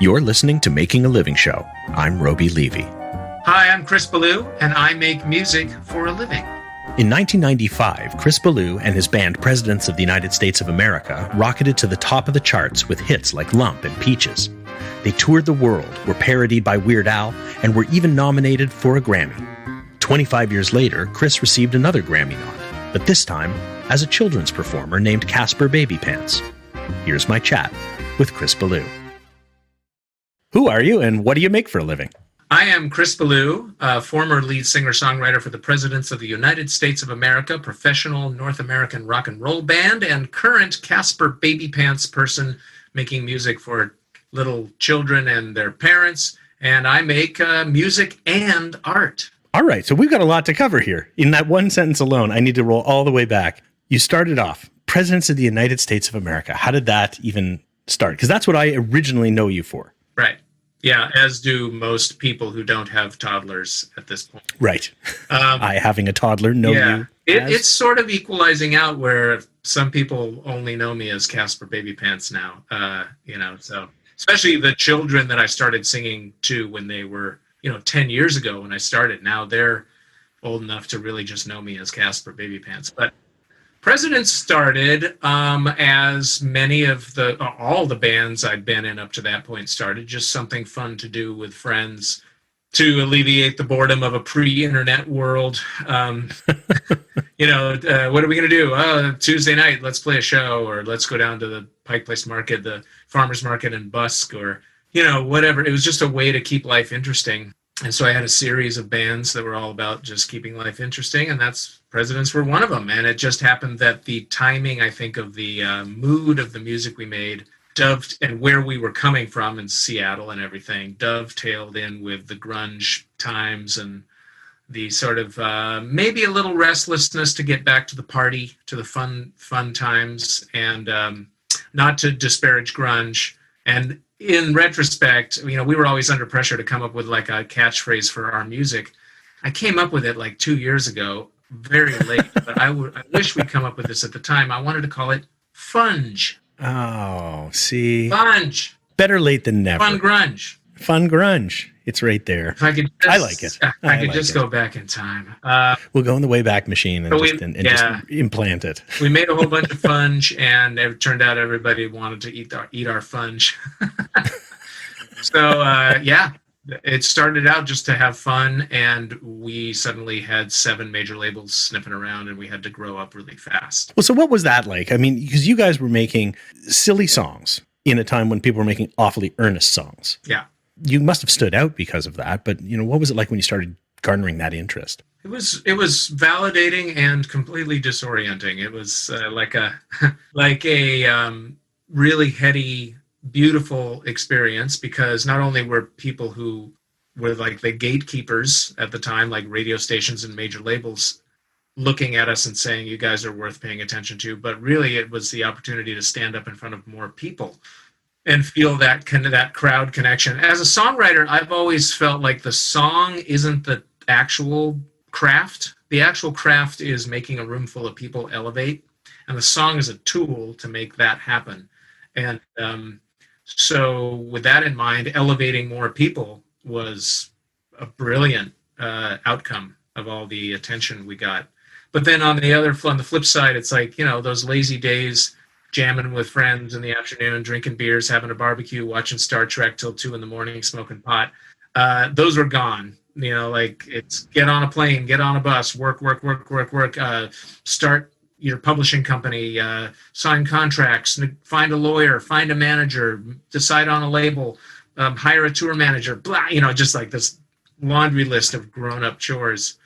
You're listening to Making a Living Show. I'm Roby Levy. Hi, I'm Chris Ballew, and I make music for a living. In 1995, Chris Ballew and his band Presidents of the United States of America rocketed to the top of the charts with hits like Lump and Peaches. They toured the world, were parodied by Weird Al, and were even nominated for a Grammy. 25 years later, Chris received another Grammy nod, but this time as a children's performer named Casper Baby Pants. Here's my chat with Chris Ballew. Who are you and what do you make for a living? I am Chris Ballew, former lead singer-songwriter for the Presidents of the United States of America, professional North American rock and roll band, and current Casper Baby Pants person making music for little children and their parents. And I make music and art. All right, so we've got a lot to cover here. In that one sentence alone, I need to roll all the way back. You started off, Presidents of the United States of America. How did that even start? Because that's what I originally know you for. Right. Yeah, as do most people who don't have toddlers at this point. Right. I, having a toddler, know you. It's sort of equalizing out where some people only know me as Casper Baby Pants now. So especially the children that I started singing to when they were, 10 years ago when I started. Now they're old enough to really just know me as Casper Baby Pants. But Presidents started as many of all the bands I'd been in up to that point started, just something fun to do with friends to alleviate the boredom of a pre-internet world. What are we going to do? Tuesday night, let's play a show, or let's go down to the Pike Place Market, the farmers market in Busk, or, whatever. It was just a way to keep life interesting. And so I had a series of bands that were all about just keeping life interesting, and Presidents were one of them. And it just happened that the timing, I think, of the mood of the music we made and where we were coming from in Seattle and everything dovetailed in with the grunge times and the sort of maybe a little restlessness to get back to the party, to the fun times, and not to disparage grunge. And in retrospect, we were always under pressure to come up with like a catchphrase for our music. I came up with it like 2 years ago, very late, but I wish we'd come up with this at the time. I wanted to call it Funge. Oh, see. Funge. Better late than never. Fun grunge. Fun grunge. It's right there. If I could I like it. I could just go back in time. We'll go in the Wayback Machine and just implant it. We made a whole bunch of funge, and it turned out everybody wanted to eat our funge. So, it started out just to have fun, and we suddenly had 7 major labels sniffing around, and we had to grow up really fast. Well, so what was that like? I mean, because you guys were making silly songs in a time when people were making awfully earnest songs. Yeah. You must have stood out because of that, but what was it like when you started garnering that interest? It was validating and completely disorienting. It was like a really heady, beautiful experience, because not only were people who were like the gatekeepers at the time, like radio stations and major labels, looking at us and saying, you guys are worth paying attention to, but really it was the opportunity to stand up in front of more people and feel that crowd connection. As a songwriter, I've always felt like the song isn't the actual craft. The actual craft is making a room full of people elevate, and the song is a tool to make that happen. And so with that in mind, elevating more people was a brilliant outcome of all the attention we got. But then on the flip side, it's like, those lazy days, jamming with friends in the afternoon, drinking beers, having a barbecue, watching Star Trek till 2 a.m, smoking pot. Those were gone. It's get on a plane, get on a bus, work, start your publishing company, sign contracts, find a lawyer, find a manager, decide on a label, hire a tour manager, blah, just like this laundry list of grown-up chores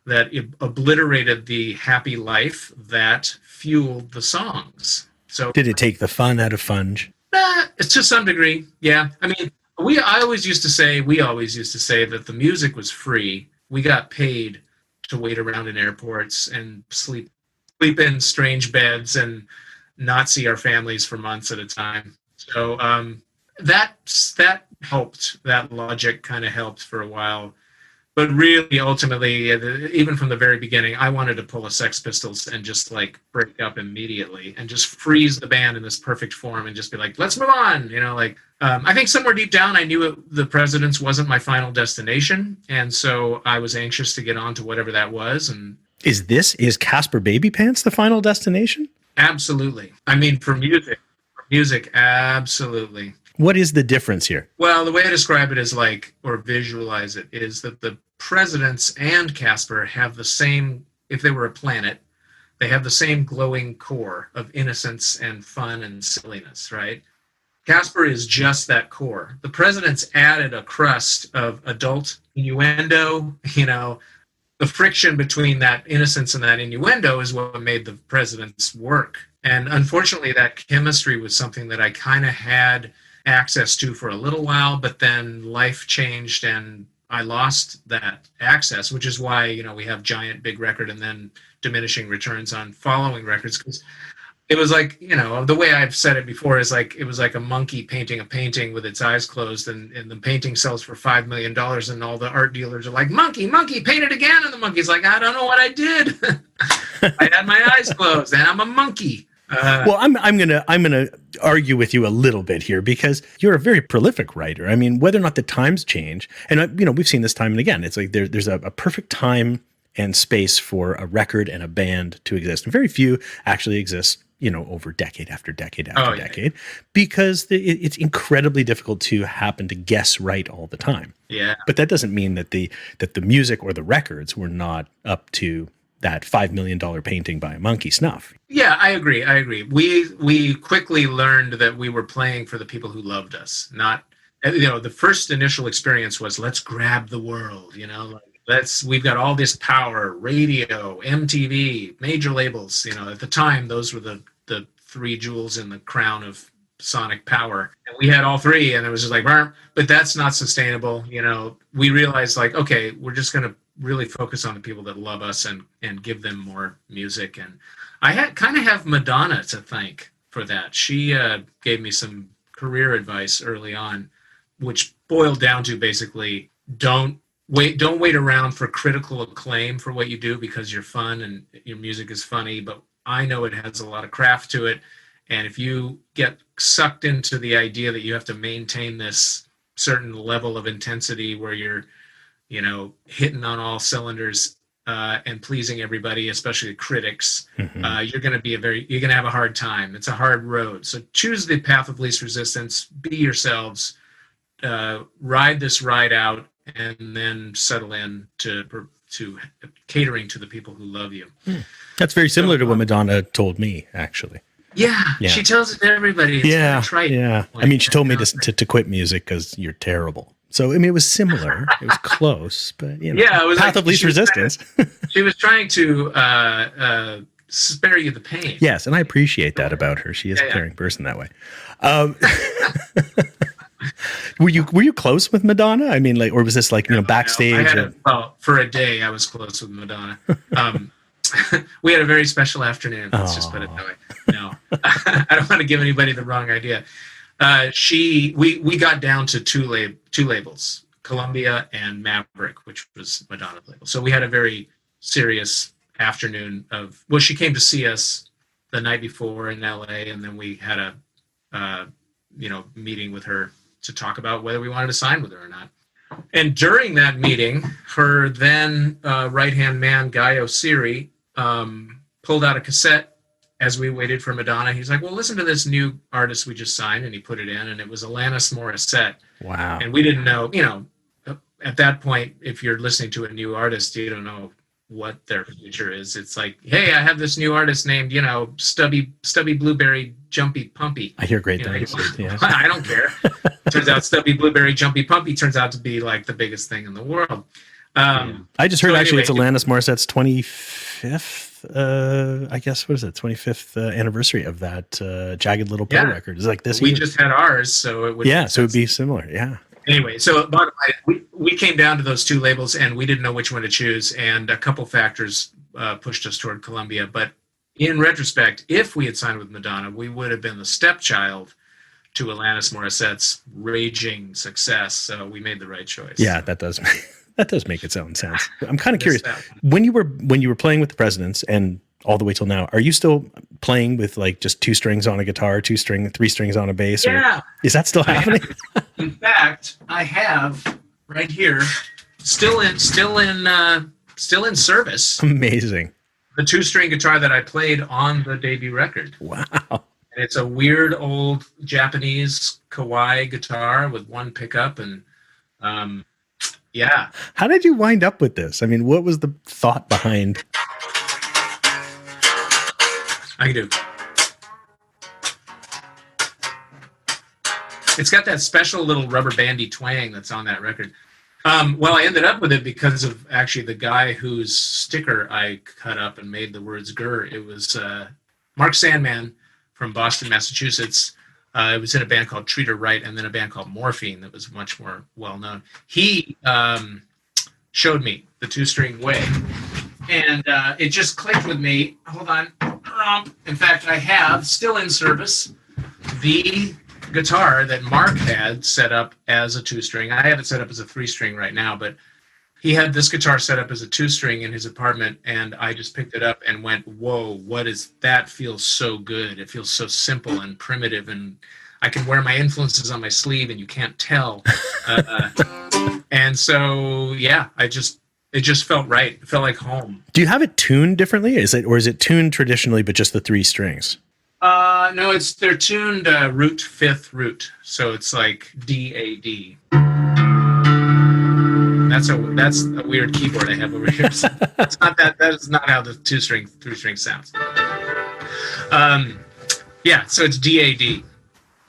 that obliterated the happy life that fueled the songs. So, did it take the fun out of Funge? To some degree, yeah. I mean, we always used to say that the music was free. We got paid to wait around in airports and sleep in strange beds and not see our families for months at a time. So that helped. That logic kind of helped for a while. But really, ultimately, even from the very beginning, I wanted to pull a Sex Pistols and just like break up immediately and just freeze the band in this perfect form and just be like, let's move on. I think somewhere deep down, I knew the Presidents wasn't my final destination. And so I was anxious to get on to whatever that was. And is Casper Baby Pants the final destination? Absolutely. I mean, for music, absolutely. What is the difference here? Well, the way I describe it is or visualize it, is that the Presidents and Casper have the same, if they were a planet, they have the same glowing core of innocence and fun and silliness, right? Casper is just that core. The Presidents added a crust of adult innuendo. The friction between that innocence and that innuendo is what made the Presidents work. And unfortunately, that chemistry was something that I kind of had access to for a little while, but then life changed and I lost that access, which is why, we have giant big record and then diminishing returns on following records. Because it was the way I've said it before is it was like a monkey painting a painting with its eyes closed, and the painting sells for $5 million, and all the art dealers are like, monkey, paint it again. And the monkey's like, I don't know what I did. I had my eyes closed and I'm a monkey. Well, I'm gonna argue with you a little bit here, because you're a very prolific writer. I mean, whether or not the times change, and we've seen this time and again, it's like there's a perfect time and space for a record and a band to exist, and very few actually exist, over decade after decade after decade, because it's incredibly difficult to happen to guess right all the time. Yeah, but that doesn't mean that the music or the records were not up to that $5 million painting by a monkey snuff. Yeah, I agree. We quickly learned that we were playing for the people who loved us. Not, the first initial experience was, let's grab the world, we've got all this power, radio, MTV, major labels. At the time, those were the three jewels in the crown of sonic power. And we had all three, and it was just like, but that's not sustainable. We realized okay, we're just going to really focus on the people that love us and give them more music. And I kind of have Madonna to thank for that. She gave me some career advice early on, which boiled down to basically don't wait around for critical acclaim for what you do, because you're fun and your music is funny, but I know it has a lot of craft to it. And if you get sucked into the idea that you have to maintain this certain level of intensity where you're hitting on all cylinders and pleasing everybody, especially the critics, you're going to have a hard time. It's a hard road. So choose the path of least resistance, be yourselves, ride this ride out, and then settle in to catering to the people who love you. That's very similar to what Madonna told me, actually. Yeah, she tells it to everybody. It's right. Yeah. I mean, she told me to quit music because you're terrible. So, I mean, it was similar. It was close, but, it was path of least resistance. She was trying to spare you the pain. Yes, and I appreciate that about her. She is a caring person that way. Were you close with Madonna? I mean, or was this backstage? For a day, I was close with Madonna. We had a very special afternoon. Let's just put it that way. No, I don't want to give anybody the wrong idea. We got down to two labels, Columbia and Maverick, which was Madonna's label. So we had a very serious afternoon she came to see us the night before in LA, and then we had a meeting with her to talk about whether we wanted to sign with her or not. And during that meeting, her then right-hand man, Guy Osiri, pulled out a cassette as we waited for Madonna. He's like, well, listen to this new artist we just signed, and he put it in, and it was Alanis Morissette. Wow. And we didn't know, at that point, if you're listening to a new artist, you don't know what their future is. It's like, hey, I have this new artist named, Stubby Blueberry Jumpy Pumpy. I hear great things. Yeah. I don't care. Turns out Stubby Blueberry Jumpy Pumpy turns out to be the biggest thing in the world. I just heard it's Alanis Morissette's 25th, I guess, what is it, 25th anniversary of that Jagged Little Pill record. It's like this we year. Just had ours, so it would so it would be similar, yeah. Anyway, so bottom line, we came down to those two labels, and we didn't know which one to choose, and a couple factors pushed us toward Columbia. But in retrospect, if we had signed with Madonna, we would have been the stepchild to Alanis Morissette's raging success. So we made the right choice. Yeah, that does That does make its own sense. I'm kind of curious. When you were playing with the Presidents and all the way till now, are you still playing with like just 2 strings on a guitar, 3 strings on a bass? Yeah. Or is that still happening? In fact, I have right here, still in service. Amazing. The 2-string guitar that I played on the debut record. Wow. And it's a weird old Japanese kawaii guitar with 1 pickup, and yeah. How did you wind up with this? I mean, what was the thought behind? I can do. It's got that special little rubber bandy twang that's on that record. Well, I ended up with it because of actually the guy whose sticker I cut up and made the words "Grr." It was Mark Sandman from Boston, Massachusetts. It was in a band called Treat Her Right, and then a band called Morphine that was much more well-known. He showed me the 2-string way, and it just clicked with me. Hold on. In fact, I have, still in service, the guitar that Mark had set up as a 2-string. I have it set up as a 3-string right now, but he had this guitar set up as a 2-string in his apartment, and I just picked it up and went, whoa, what is that? Feels so good. It feels so simple and primitive, and I can wear my influences on my sleeve and you can't tell. And so, yeah, it just felt right. It felt like home. Do you have it tuned differently? Is it tuned traditionally, but just the 3 strings? No, they're tuned root 5th root, so it's like D-A-D. That's a weird keyboard I have over here. So it's not that. That is not how the 3-string sounds. Yeah, so it's D-A-D.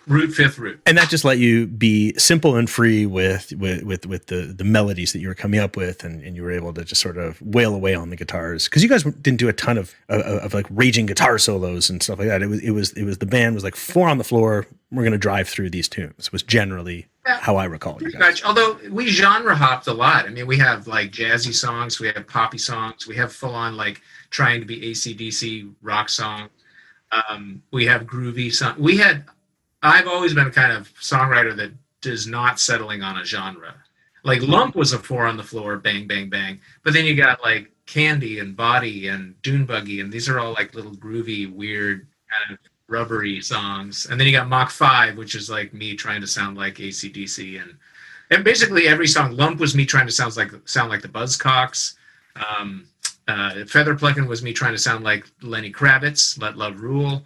Root 5th root. And that just let you be simple and free with the melodies that you were coming up with, and you were able to just sort of wail away on the guitars, because you guys didn't do a ton of like raging guitar solos and stuff like that. It was the band was like 4 on the floor. We're going to drive through these tunes. Was generally how I recall you guys. Although we genre hopped a lot. I mean, we have like jazzy songs, we have poppy songs, we have full on like trying to be AC/DC rock song. We have groovy song. I've always been a kind of songwriter that is not settling on a genre. Like Lump was a 4 on the floor, bang, bang, bang. But then you got like Candy and Body and Dune Buggy, and these are all like little groovy, weird, kind of rubbery songs. And then you got Mach 5, which is like me trying to sound like AC/DC. And basically every song, Lump was me trying to sound like the Buzzcocks. Feather Plucking was me trying to sound like Lenny Kravitz, Let Love Rule.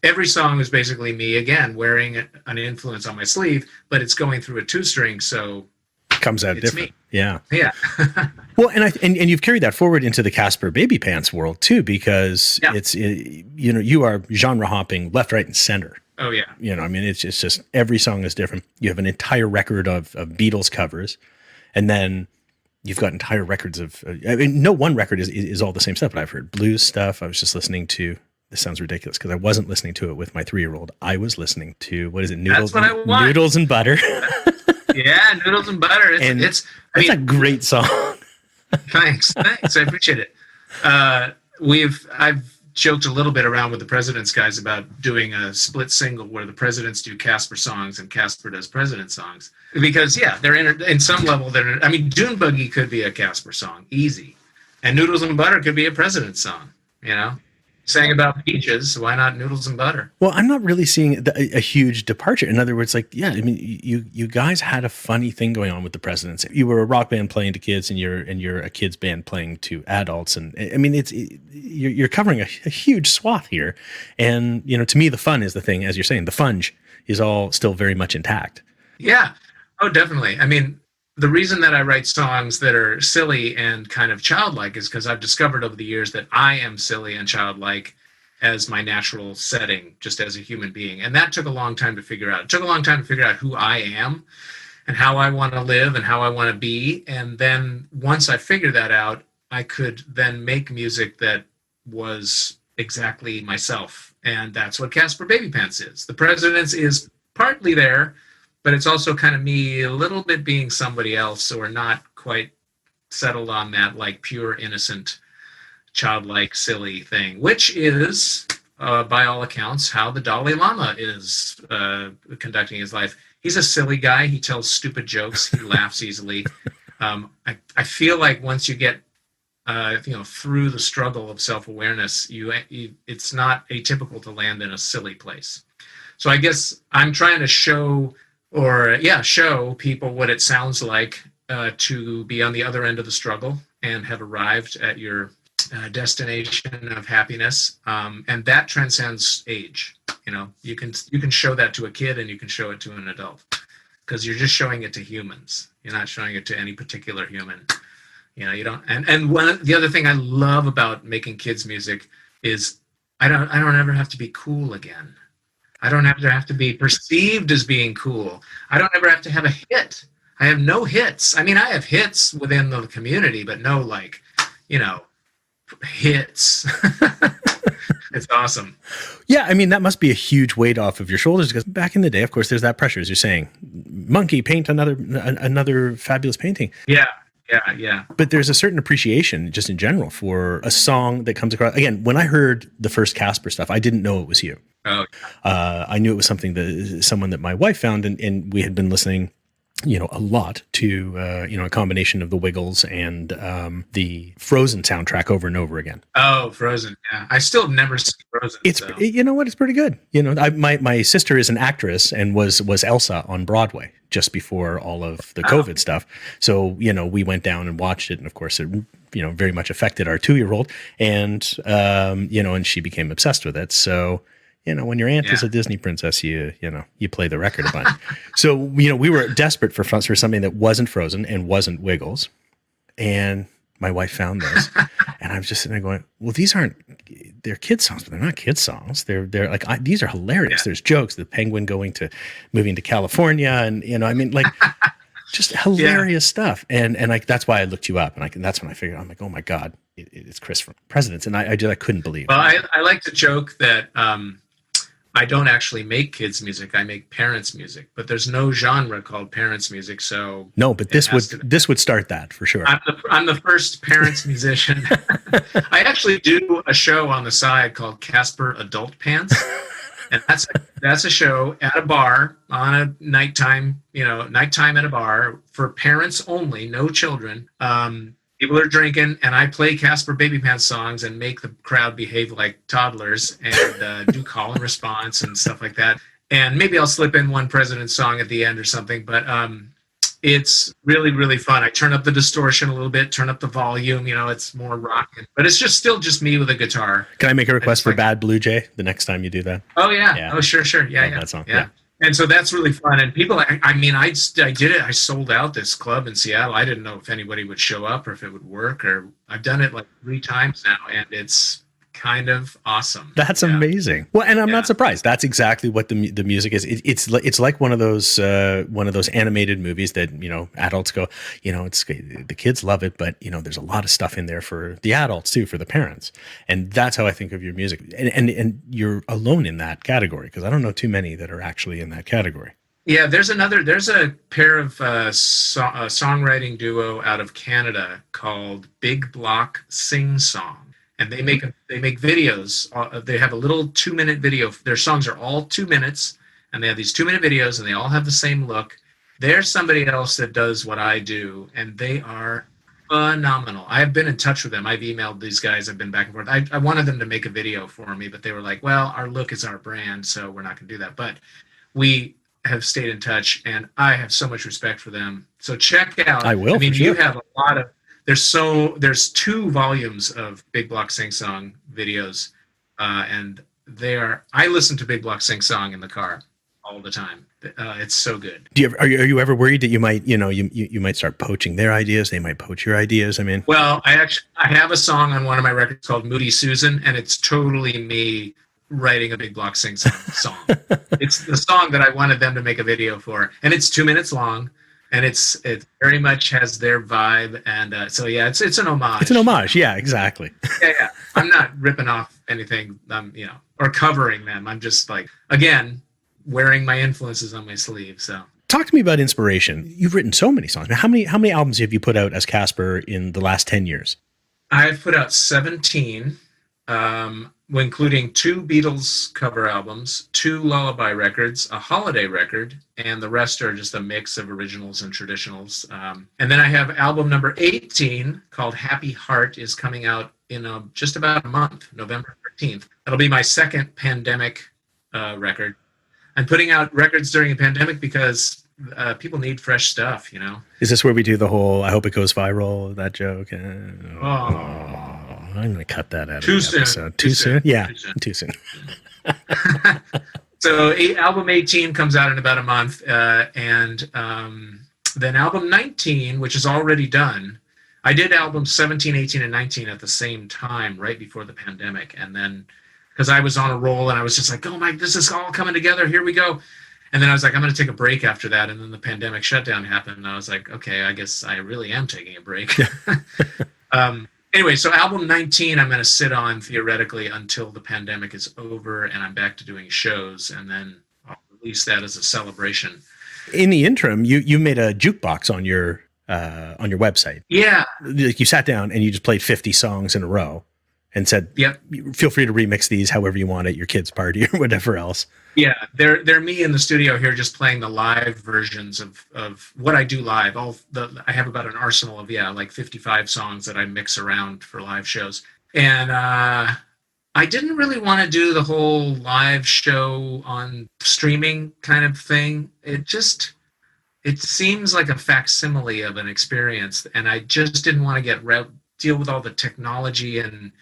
Every song is basically me, again, wearing an influence on my sleeve, but it's going through a 2-string, so it comes out different. Me. Yeah. Yeah. Well, and you've carried that forward into the Casper Baby Pants world too, because you are genre hopping left, right, and center. Oh yeah. I mean, it's just every song is different. You have an entire record of Beatles covers, and then you've got entire records of. I mean, no one record is all the same stuff, but I've heard blues stuff. I was just listening to. This sounds ridiculous because I wasn't listening to it with my 3-year-old. I was listening to, what is it? Noodles and Butter. Yeah, Noodles and Butter. It's a great song. Thanks. I appreciate it. I've joked a little bit around with the Presidents guys about doing a split single where the Presidents do Casper songs and Casper does President songs. Because, yeah, they're in some level, Dune Buggy could be a Casper song, easy. And Noodles and Butter could be a President song, Sang about peaches, why not Noodles and Butter? Well, I'm not really seeing a huge departure. In other words, like, yeah, I mean, you guys had a funny thing going on with the Presidents. You were a rock band playing to kids, and you're a kids band playing to adults, and I mean, you're covering a huge swath here. And to me, the fun is the thing, as you're saying, the funge is all still very much intact. Yeah, oh, definitely. I mean, the reason that I write songs that are silly and kind of childlike is because I've discovered over the years that I am silly and childlike as my natural setting, just as a human being. And that took a long time to figure out. It took a long time to figure out who I am and how I want to live and how I want to be. And then once I figured that out, I could then make music that was exactly myself. And that's what Casper Baby Pants is. The Presidents is partly there, but it's also kind of me a little bit being somebody else, or not quite settled on that like pure, innocent, childlike, silly thing, which is, by all accounts, how the Dalai Lama is conducting his life. He's a silly guy. He tells stupid jokes. He laughs easily. I feel like once you get through the struggle of self-awareness, it's not atypical to land in a silly place. So I guess I'm trying to show people what it sounds like to be on the other end of the struggle and have arrived at your destination of happiness, and that transcends age. You can show that to a kid and you can show it to an adult, because you're just showing it to humans. You're not showing it to any particular human. You don't. And the other thing I love about making kids music is I don't ever have to be cool again. I don't have to be perceived as being cool. I don't ever have to have a hit. I have no hits. I mean, I have hits within the community, but no hits. It's awesome. Yeah, I mean, that must be a huge weight off of your shoulders, because back in the day, of course, there's that pressure, as you're saying. Monkey, paint another fabulous painting. Yeah. But there's a certain appreciation just in general for a song that comes across. Again, when I heard the first Casper stuff, I didn't know it was you. Oh. I knew it was someone that my wife found, and we had been listening, a lot to, a combination of the Wiggles and the Frozen soundtrack over and over again. Oh, Frozen. Yeah. I still have never seen Frozen. You know what? It's pretty good. My sister is an actress and was Elsa on Broadway just before all of the COVID stuff. So, we went down and watched it. And of course it, very much affected our 2-year-old, and, and she became obsessed with it. So, when your aunt is a Disney princess, you play the record a bunch. So, we were desperate for something that wasn't Frozen and wasn't Wiggles. And my wife found those. And I was just sitting there going, well, they're kids songs, but they're not kids songs. They're like, these are hilarious. There's jokes, the penguin moving to California. And, just hilarious stuff. And that's why I looked you up. And that's when I figured, I'm like, oh my God, it's Chris from Presidents. And I couldn't believe it. Well, I like to joke that, I don't actually make kids music. I make parents music, but there's no genre called parents music. So no, but this would start that for sure. I'm the first parents musician. I actually do a show on the side called Casper Adult Pants, and that's a show at a bar on a nighttime at a bar for parents only, no children. People are drinking, and I play Casper Baby Pants songs and make the crowd behave like toddlers and do call and response and stuff like that. And maybe I'll slip in one President song at the end or something, but it's really, really fun. I turn up the distortion a little bit, turn up the volume, it's more rocking. But it's still just me with a guitar. Can I make a request for Bad Blue Jay the next time you do that? Oh, yeah. Oh, sure. Yeah. That song. Yeah. And so that's really fun. And people, I did it. I sold out this club in Seattle. I didn't know if anybody would show up or if it would work. Or I've done it like 3 times now, and it's kind of awesome. That's amazing. Well, and I'm not surprised. That's exactly what the music is. It's like one of those animated movies that adults go, it's the kids love it, but there's a lot of stuff in there for the adults too, for the parents, and that's how I think of your music. And you're alone in that category, because I don't know too many that are actually in that category. Yeah, there's a pair of songwriting duo out of Canada called Big Block Sing Song. And they make videos. They have a little 2-minute video. Their songs are all 2 minutes, and they have these 2-minute videos, and they all have the same look. There's somebody else that does what I do, and they are phenomenal. I've been in touch with them. I've emailed these guys. I've been back and forth. I wanted them to make a video for me, but they were like, well, our look is our brand, so we're not going to do that. But we have stayed in touch, and I have so much respect for them. So check out. I will. I mean, you have a lot of. There's 2 volumes of Big Block Sing Song videos, and I listen to Big Block Sing Song in the car all the time. It's so good. Are you ever worried that you might you might start poaching their ideas? They might poach your ideas. I mean, well, I have a song on one of my records called Moody Susan, and it's totally me writing a Big Block Sing Song. It's the song that I wanted them to make a video for, and it's 2 minutes long. And it very much has their vibe, and it's an homage. It's an homage, yeah, exactly. Yeah. I'm not ripping off anything, or covering them. I'm just again, wearing my influences on my sleeve. So, talk to me about inspiration. You've written so many songs. How many albums have you put out as Casper in the last 10 years? I've put out 17. including 2 Beatles cover albums, 2 lullaby records, a holiday record, and the rest are just a mix of originals and traditionals. And then I have album number 18 called Happy Heart is coming out in just about a month, November 13th. That'll be my second pandemic record. I'm putting out records during a pandemic because people need fresh stuff, you know. Is this where we do the whole "I hope it goes viral" that joke? I'm going to cut that out. Too soon. Episode. Too soon? Yeah, too soon. So album 18 comes out in about a month, and then album 19, which is already done. I did albums 17, 18, and 19 at the same time, right before the pandemic, and then because I was on a roll and I was just like, oh my, this is all coming together. Here we go. And then I was like, I'm going to take a break after that. And then the pandemic shutdown happened. And I was like, okay, I guess I really am taking a break. Anyway, so album 19, I'm going to sit on theoretically until the pandemic is over and I'm back to doing shows. And then I'll release that as a celebration. In the interim, you made a jukebox on your website. Yeah. Like you sat down and you just played 50 songs in a row and said, yep, feel free to remix these however you want at your kid's party or whatever else. Yeah, they're me in the studio here just playing the live versions of what I do live. I have about an arsenal of, like 55 songs that I mix around for live shows. And I didn't really want to do the whole live show on streaming kind of thing. It seems like a facsimile of an experience. And I just didn't want to deal with all the technology, and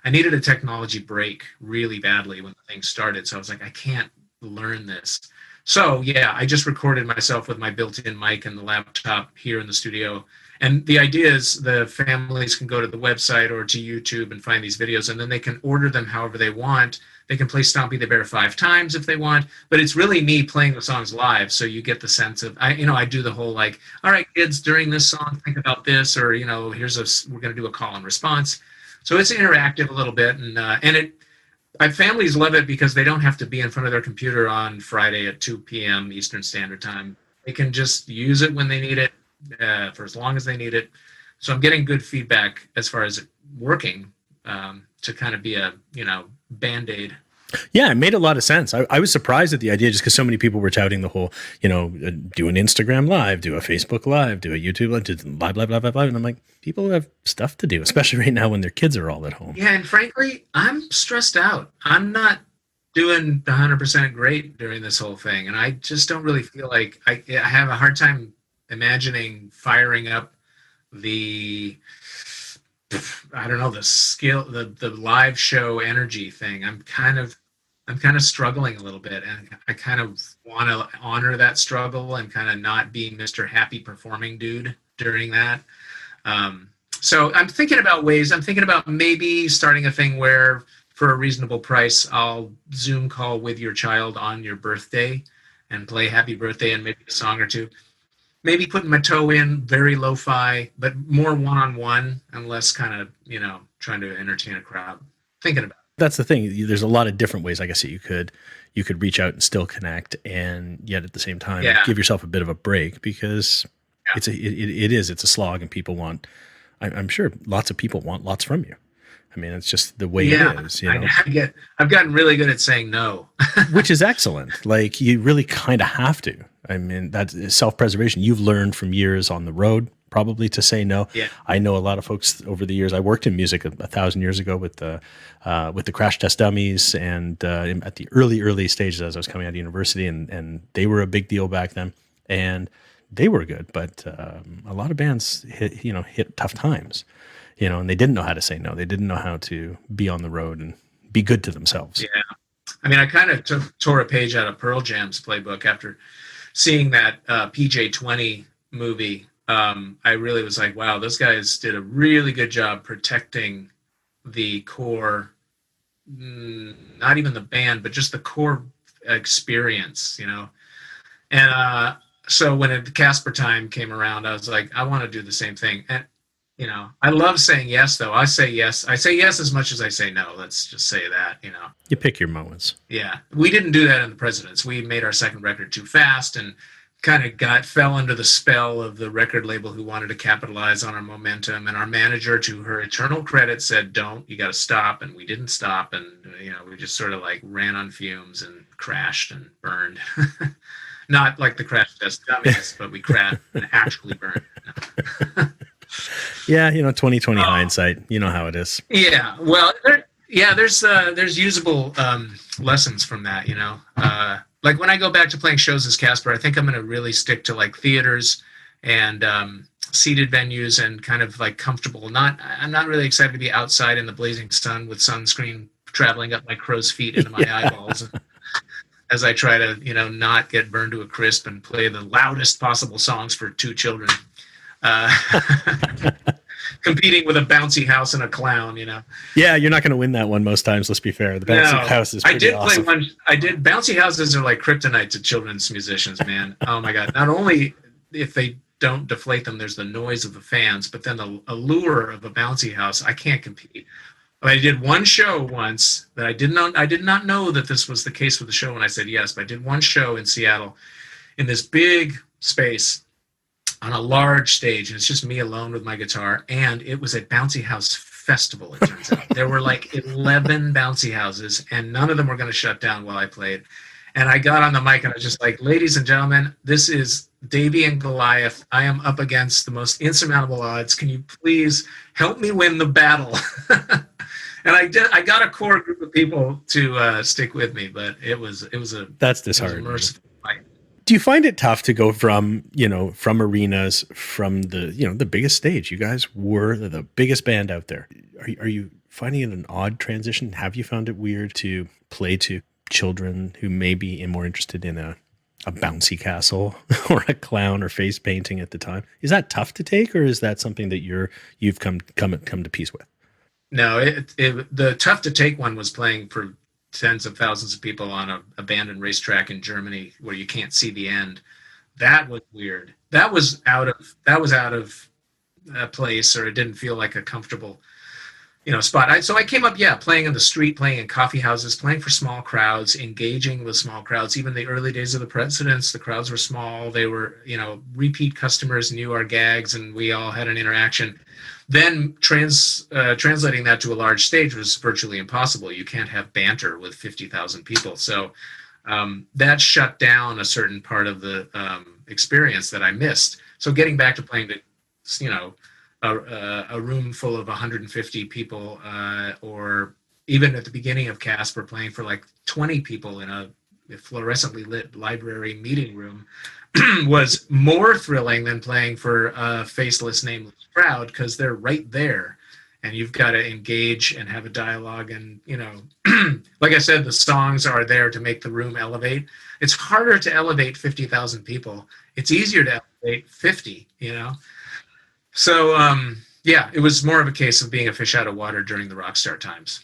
I needed a technology break really badly when the thing started. So I was like, I can't learn this. So I just recorded myself with my built-in mic and the laptop here in the studio. And the idea is the families can go to the website or to YouTube and find these videos, and then they can order them however they want. They can play Stompy the Bear 5 times if they want, but it's really me playing the songs live. So you get the sense of, I do the whole like, all right, kids, during this song, think about this, or, we're going to do a call and response. So it's interactive a little bit, and families love it because they don't have to be in front of their computer on Friday at 2 p.m. Eastern Standard Time. They can just use it when they need it, for as long as they need it. So I'm getting good feedback as far as it working, to kind of be a, Band-Aid. Yeah, it made a lot of sense. I was surprised at the idea just because so many people were touting the whole, do an Instagram live, do a Facebook live, do a YouTube live, do live, live, live, live, live. And I'm like, people have stuff to do, especially right now when their kids are all at home. Yeah, and frankly, I'm stressed out. I'm not doing 100% great during this whole thing. And I just don't really feel like I have a hard time imagining firing up the skill, the live show energy thing. I'm kind of struggling a little bit, and I kind of want to honor that struggle and kind of not be Mr. Happy Performing Dude during that. So I'm thinking about maybe starting a thing where for a reasonable price, I'll Zoom call with your child on your birthday and play Happy Birthday and maybe a song or two. Maybe putting my toe in, very lo-fi, but more one-on-one and less kind of, trying to entertain a crowd. Thinking about it. That's the thing. There's a lot of different ways, I guess, that you could reach out and still connect, and yet at the same time give yourself a bit of a break, because it's a slog, and people want. I'm sure lots of people want lots from you. I mean, it's just the way it is. I've gotten really good at saying no, which is excellent. Like, you really kind of have to. I mean, that's self-preservation. You've learned from years on the road probably to say no. Yeah. I know a lot of folks over the years. I worked in music 1,000 years ago with the Crash Test Dummies, and at the early stages as I was coming out of university, and they were a big deal back then, and they were good. But a lot of bands hit tough times, and they didn't know how to say no. They didn't know how to be on the road and be good to themselves. Yeah. I mean, I kind of tore a page out of Pearl Jam's playbook after seeing that PJ-20 movie. I really was like, wow, those guys did a really good job protecting the core, not even the band, but just the core experience, And so when Casper time came around, I was like, I want to do the same thing. And, I love saying yes, though. I say yes as much as I say no. Let's just say that, You pick your moments. Yeah. We didn't do that in The Presidents. We made our second record too fast and kind of fell under the spell of the record label who wanted to capitalize on our momentum, and our manager, to her eternal credit, said, "Don't, you got to stop." And we didn't stop, and we just sort of like ran on fumes and crashed and burned. Not like the crash test dummies, but we crashed and actually burned. Yeah, 2020 hindsight, you know how it is. Yeah, well, there's usable lessons from that, like when I go back to playing shows as Casper, I think I'm going to really stick to like theaters and seated venues and kind of like comfortable. I'm not really excited to be outside in the blazing sun with sunscreen traveling up my crow's feet into my eyeballs as I try to, not get burned to a crisp and play the loudest possible songs for two children. Competing with a bouncy house and a clown, Yeah, you're not going to win that one most times. Let's be fair. The bouncy house is pretty awesome. Bouncy houses are like kryptonite to children's musicians, man. Oh my God! Not only if they don't deflate them, there's the noise of the fans, but then the allure of a bouncy house. I can't compete. I did one show once that I did not know that this was the case with the show when I said yes. But I did one show in Seattle in this big space on a large stage, and it's just me alone with my guitar, and it was a bouncy house festival, it turns out. There were like 11 bouncy houses, and none of them were going to shut down while I played. And I got on the mic, and I was just like, "Ladies and gentlemen, this is Davy and Goliath. I am up against the most insurmountable odds. Can you please help me win the battle?" And I did. I got a core group of people to stick with me, but that's disheartening. Merciful fight. Do you find it tough to go from arenas, from the biggest stage? You guys were the biggest band out there. Are you finding it an odd transition? Have you found it weird to play to children who may be more interested in a bouncy castle or a clown or face painting at the time? Is that tough to take, or is that something that you've come to peace with? No, the tough to take one was playing for tens of thousands of people on an abandoned racetrack in Germany where you can't see the end. That was weird. That was out of place, or it didn't feel like a comfortable, spot. So I came up, playing in the street, playing in coffee houses, playing for small crowds, engaging with small crowds. Even the early days of the Presidents, the crowds were small. They were, repeat customers knew our gags, and we all had an interaction. Then translating that to a large stage was virtually impossible. You can't have banter with 50,000 people. So that shut down a certain part of the experience that I missed. So getting back to playing to, a room full of 150 people, or even at the beginning of Casper, playing for like 20 people in a fluorescently lit library meeting room was more thrilling than playing for a faceless, nameless crowd, because they're right there and you've got to engage and have a dialogue. And, like I said, the songs are there to make the room elevate. It's harder to elevate 50,000 people. It's easier to elevate 50, So, it was more of a case of being a fish out of water during the rock star times.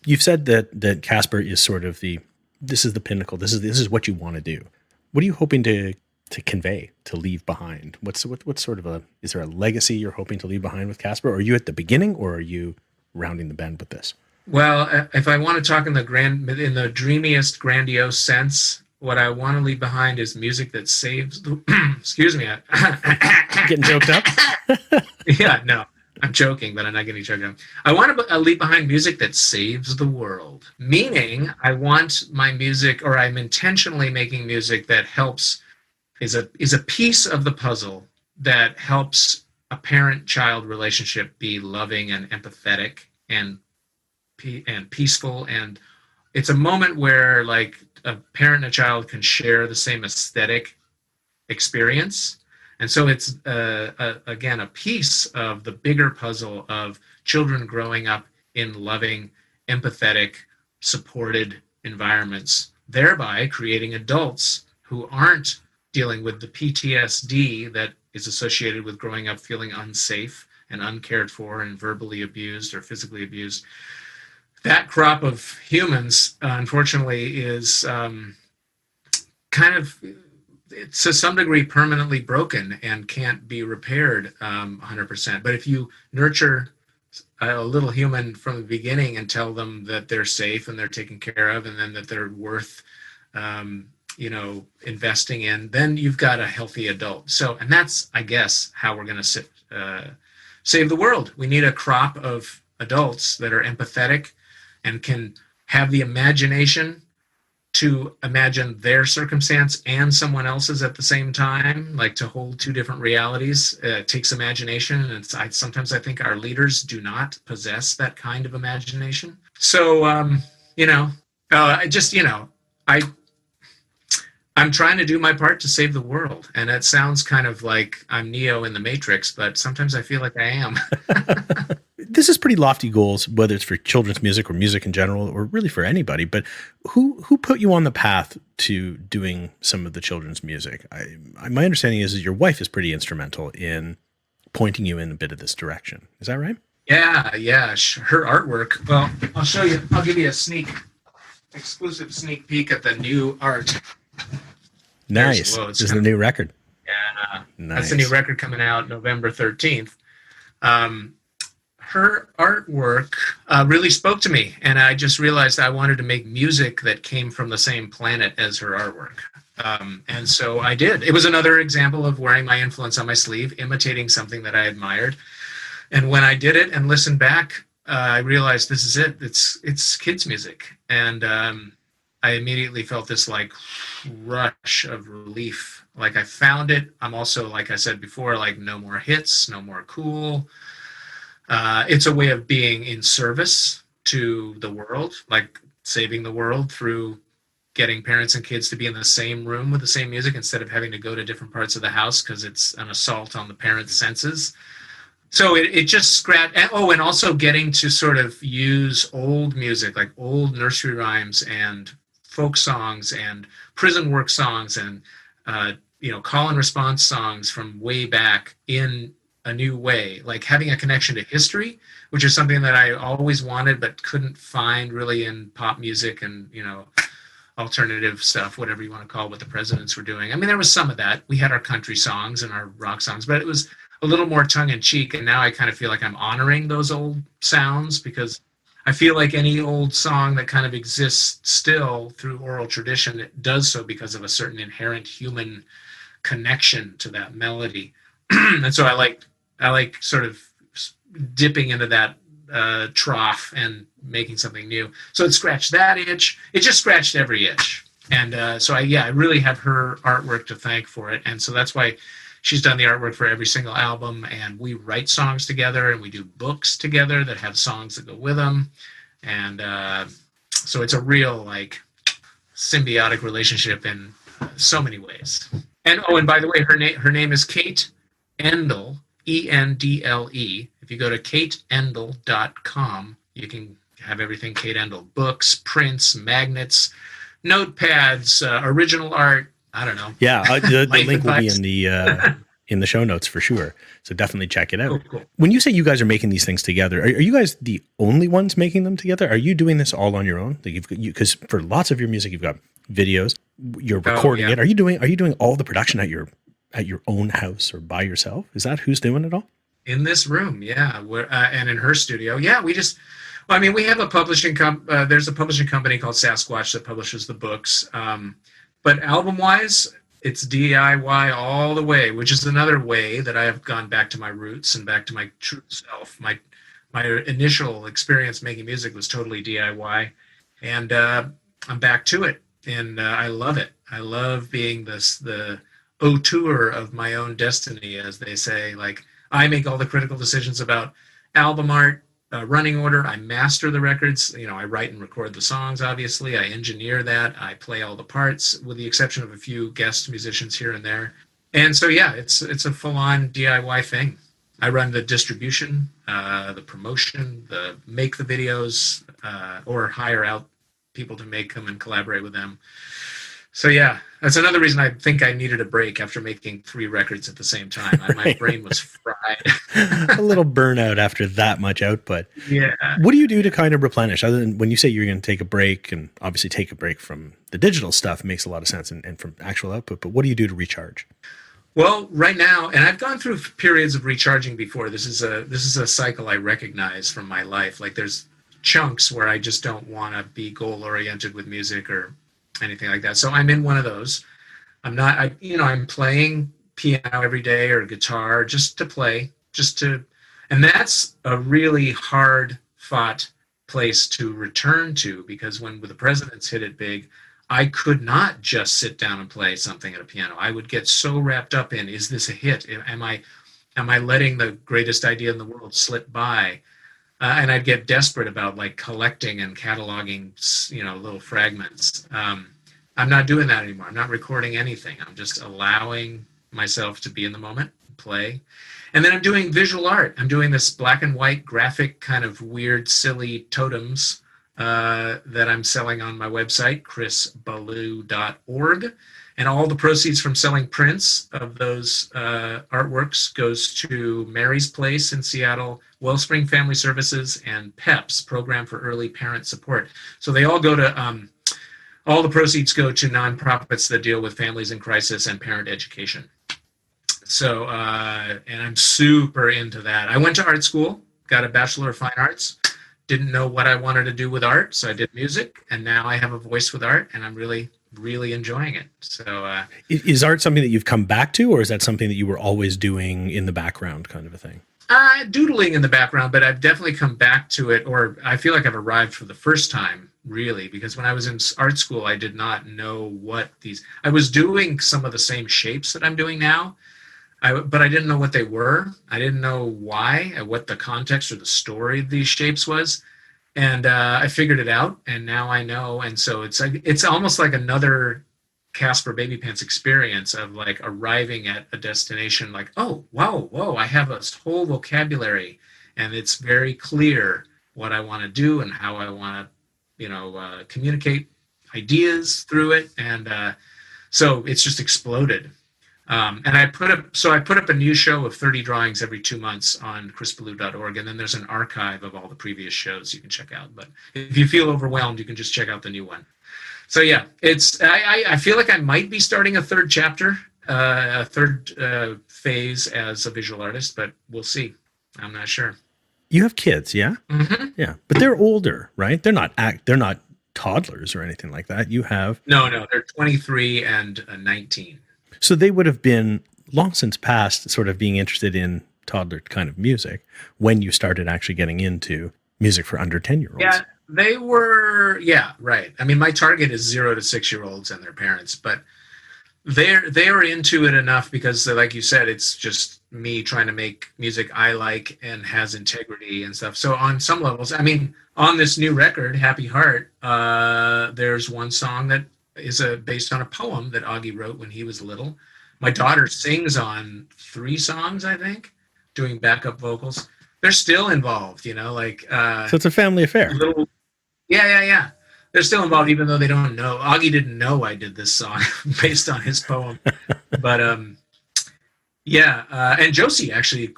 You've said that Casper is sort of this is the pinnacle. This is what you want to do. What are you hoping to convey, to leave behind? What's sort of is there a legacy you're hoping to leave behind with Casper? Or are you at the beginning, or are you rounding the bend with this? Well, if I want to talk in the dreamiest, grandiose sense, what I want to leave behind is music that saves the excuse me. Getting choked up? Yeah, no. I'm joking, but I'm not getting choked up. I want to leave behind music that saves the world. Meaning, I want my music, or I'm intentionally making music that helps, is a piece of the puzzle that helps a parent-child relationship be loving and empathetic and peaceful. And it's a moment where, like, a parent and a child can share the same aesthetic experience. And so it's, again, a piece of the bigger puzzle of children growing up in loving, empathetic, supported environments, thereby creating adults who aren't dealing with the PTSD that is associated with growing up feeling unsafe and uncared for and verbally abused or physically abused. That crop of humans, unfortunately, is kind of, to some degree, permanently broken and can't be repaired 100%. But if you nurture a little human from the beginning and tell them that they're safe and they're taken care of, and then that they're worth investing in, then you've got a healthy adult. So, and that's, I guess, how we're going to save the world. We need a crop of adults that are empathetic and can have the imagination to imagine their circumstance and someone else's at the same time, like to hold two different realities. It takes imagination, and sometimes I think our leaders do not possess that kind of imagination. So, I'm trying to do my part to save the world, and it sounds kind of like I'm Neo in the Matrix, but sometimes I feel like I am. This is pretty lofty goals, whether it's for children's music or music in general, or really for anybody. But who put you on the path to doing some of the children's music? My understanding is that your wife is pretty instrumental in pointing you in a bit of this direction. Is that right? Yeah. Her artwork. Well, I'll show you. I'll give you a exclusive sneak peek at the new art. Nice. This is the new record. Yeah. Nice. That's the new record coming out November 13th. Her artwork really spoke to me, and I just realized I wanted to make music that came from the same planet as her artwork. And so I did. It was another example of wearing my influence on my sleeve, imitating something that I admired. And when I did it and listened back, I realized this is it. It's kids' music. And I immediately felt this like rush of relief. Like I found it. I'm also, like I said before, like no more hits, no more cool. It's a way of being in service to the world, like saving the world through getting parents and kids to be in the same room with the same music instead of having to go to different parts of the house because it's an assault on the parents' senses. So it just scratched. Oh, and also getting to sort of use old music, like old nursery rhymes and folk songs and prison work songs and call and response songs from way back in a new way, like having a connection to history, which is something that I always wanted but couldn't find really in pop music and alternative stuff, whatever you want to call what the presidents were doing. I mean, there was some of that. We had our country songs and our rock songs, but it was a little more tongue-in-cheek, and now I kind of feel like I'm honoring those old sounds because I feel like any old song that kind of exists still through oral tradition, it does so because of a certain inherent human connection to that melody. And so I like sort of dipping into that trough and making something new. So it scratched that itch. It just scratched every itch. And so I really have her artwork to thank for it. And so that's why she's done the artwork for every single album. And we write songs together and we do books together that have songs that go with them. And so it's a real like symbiotic relationship in so many ways. And by the way, her name is Kate Endle, Endle. If you go to kateendle.com, you can have everything Kate Endle: books, prints, magnets, notepads, original art. I don't know. Yeah, the link will be in the show notes for sure. So definitely check it out. Cool. When you say you guys are making these things together, are you guys the only ones making them together? Are you doing this all on your own? Like because for lots of your music, you've got videos, you're recording it. Are you doing all the production at your own house or by yourself? Is that who's doing it all? In this room, yeah. And in her studio. Yeah, we have a publishing there's a publishing company called Sasquatch that publishes the books. But album-wise, it's DIY all the way, which is another way that I have gone back to my roots and back to my true self. My initial experience making music was totally DIY, and I'm back to it, and I love it. I love being the auteur of my own destiny, as they say. Like, I make all the critical decisions about album art, running order. I master the records. I write and record the songs, obviously. I engineer that. I play all the parts, with the exception of a few guest musicians here and there. And so, yeah, it's a full-on DIY thing. I run the distribution, the promotion, make the videos, or hire out people to make them and collaborate with them. So, yeah, that's another reason I think I needed a break after making 3 records at the same time. My brain was fried. A little burnout after that much output. Yeah. What do you do to kind of replenish? Other than when you say you're going to take a break, and obviously take a break from the digital stuff makes a lot of sense and from actual output, but what do you do to recharge? Well, right now, and I've gone through periods of recharging before. This is a cycle I recognize from my life. Like, there's chunks where I just don't want to be goal-oriented with music, or anything like that. So I'm in one of those. I'm playing piano every day or guitar just to play, and that's a really hard fought place to return to, because when the Presidents hit it big, I could not just sit down and play something at a piano. I would get so wrapped up in, is this a hit? Am I letting the greatest idea in the world slip by? And I'd get desperate about like collecting and cataloging, little fragments. I'm not doing that anymore. I'm not recording anything. I'm just allowing myself to be in the moment, play. And then I'm doing visual art. I'm doing this black and white graphic kind of weird, silly totems that I'm selling on my website, chrisballew.org. And all the proceeds from selling prints of those artworks goes to Mary's Place in Seattle, Wellspring Family Services, and PEPS, Program for Early Parent Support. So they all go to, all the proceeds go to nonprofits that deal with families in crisis and parent education. So, and I'm super into that. I went to art school, got a Bachelor of Fine Arts, didn't know what I wanted to do with art, so I did music, and now I have a voice with art, and I'm really enjoying it. So, is art something that you've come back to, or is that something that you were always doing in the background, kind of a thing? Doodling in the background, but I've definitely come back to it, or I feel like I've arrived for the first time, really, because when I was in art school, I did not know I was doing some of the same shapes that I'm doing now, but I didn't know what they were. I didn't know why, what the context or the story of these shapes was. And I figured it out, and now I know. And so it's almost like another Casper Baby Pants experience of like arriving at a destination like, oh, wow, whoa, I have a whole vocabulary, and it's very clear what I want to do and how I want to, communicate ideas through it. And so it's just exploded. And I put up a new show of 30 drawings every 2 months on chrisballew.org, and then there's an archive of all the previous shows you can check out. But if you feel overwhelmed, you can just check out the new one. So yeah, I feel like I might be starting a third chapter, a third phase as a visual artist, but we'll see. I'm not sure. You have kids, yeah? Mm-hmm. Yeah, but they're older, right? They're not toddlers or anything like that. You have no, they're 23 and 19. So they would have been long since past sort of being interested in toddler kind of music when you started actually getting into music for under 10-year-olds. Yeah, they were. Yeah, right. I mean, my target is 0 to 6-year-olds and their parents, but they're into it enough because, like you said, it's just me trying to make music I like and has integrity and stuff. So on some levels, I mean, on this new record, Happy Heart, there's one song that is based on a poem that Augie wrote when he was little. My daughter sings on 3 songs, I think, doing backup vocals. They're still involved, so it's a family affair. Yeah. They're still involved, even though they don't know. Augie didn't know I did this song based on his poem. But and Josie actually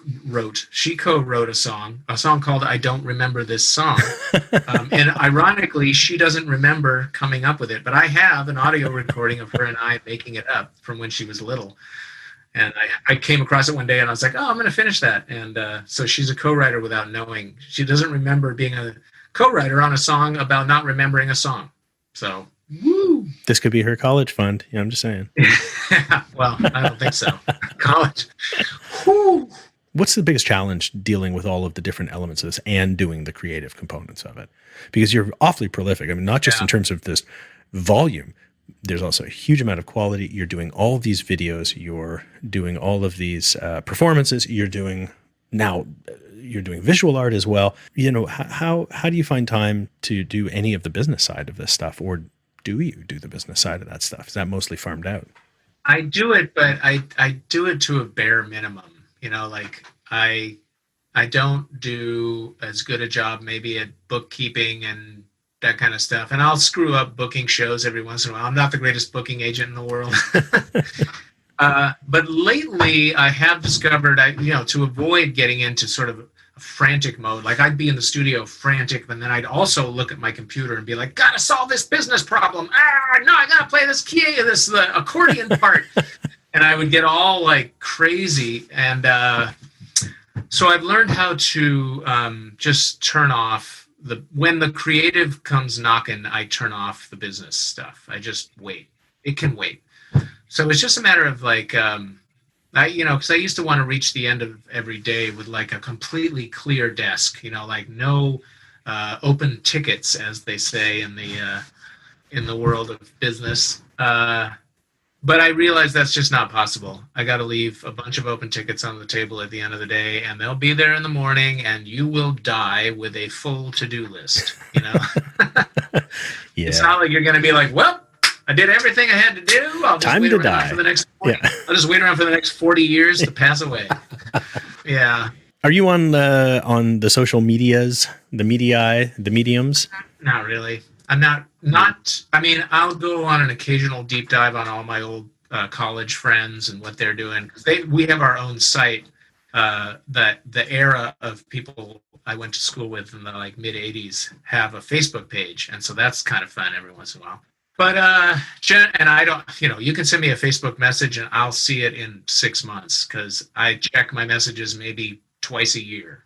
co-wrote a song called I Don't Remember This Song. And ironically, she doesn't remember coming up with it, but I have an audio recording of her and I making it up from when she was little. And I came across it one day and I was like, oh, I'm going to finish that. And so she's a co-writer without knowing. She doesn't remember being a co-writer on a song about not remembering a song. So, woo! This could be her college fund. Yeah, I'm just saying. Well, I don't think so. College. Woo! What's the biggest challenge dealing with all of the different elements of this and doing the creative components of it? Because you're awfully prolific. I mean, not just in terms of this volume, there's also a huge amount of quality. You're doing all of these videos. You're doing all of these performances. You're doing visual art as well. How do you find time to do any of the business side of this stuff, or do you do the business side of that stuff? Is that mostly farmed out? I do it, but I do it to a bare minimum. I don't do as good a job maybe at bookkeeping and that kind of stuff. And I'll screw up booking shows every once in a while. I'm not the greatest booking agent in the world. But lately I have discovered, to avoid getting into sort of a frantic mode, like I'd be in the studio frantic, but then I'd also look at my computer and be like, gotta solve this business problem. No, I gotta play this key, the accordion part. And I would get all like crazy. And so I've learned how to just turn off when the creative comes knocking, I turn off the business stuff. I just wait. It can wait. So it's just a matter of like, because I used to want to reach the end of every day with like a completely clear desk, like no open tickets, as they say in the world of business. But I realize that's just not possible. I got to leave a bunch of open tickets on the table at the end of the day, and they'll be there in the morning, and you will die with a full to-do list. Yeah. It's not like you're going to be like, well, I did everything I had to do. I'll just wait around for the next 40. Yeah. I'll just wait around for the next 40 years to pass away. Yeah. Are you on the social medias, the mediums? Not really. I'm not. I mean, I'll go on an occasional deep dive on all my old college friends and what they're doing. We have our own site. That the era of people I went to school with in the like mid '80s have a Facebook page, and so that's kind of fun every once in a while. But and I don't. You can send me a Facebook message, and I'll see it in 6 months because I check my messages maybe twice a year.